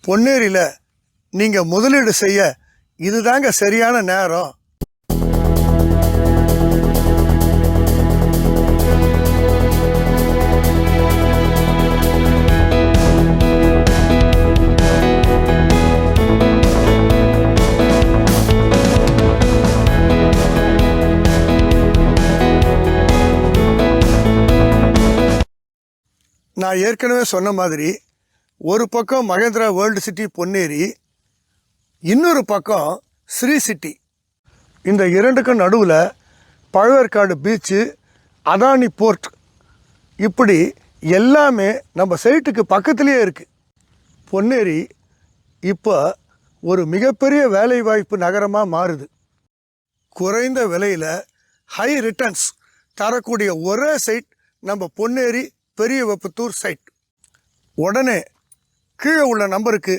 பொன்னேரியில் நீங்கள் முதலீடு செய்ய இதுதாங்க சரியான நேரம். நான் ஏற்கனவே சொன்ன மாதிரி ஒரு பக்கம் மகேந்திரா வேர்ல்டு சிட்டி பொன்னேரி, இன்னொரு பக்கம் ஸ்ரீ சிட்டி. இந்த இரண்டுக்கும் நடுவில் பழவேற்காடு பீச்சு, அதானி போர்ட், இப்படி எல்லாமே நம்ம சைட்டுக்கு பக்கத்துலேயே இருக்குது. பொன்னேரி இப்போ ஒரு மிகப்பெரிய வேலைவாய்ப்பு நகரமாக மாறுது. குறைந்த விலையில் ஹை ரிட்டர்ன்ஸ் தரக்கூடிய ஒரே சைட் நம்ம பொன்னேரி பெரிய வெப்பத்தூர் சைட். உடனே கீழே உள்ள நம்பருக்கு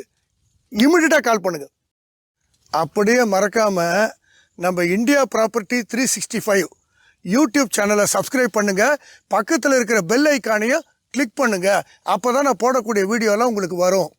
இமிடியட்டாக கால் பண்ணுங்கள். அப்படியே மறக்காமல் நம்ம இந்தியா ப்ராப்பர்ட்டி 365 யூடியூப் சேனலை சப்ஸ்கிரைப் பண்ணுங்கள். பக்கத்தில் இருக்கிற பெல் ஐக்கானையும் கிளிக் பண்ணுங்கள். அப்போ தான் நான் போடக்கூடிய வீடியோலாம் உங்களுக்கு வரும்.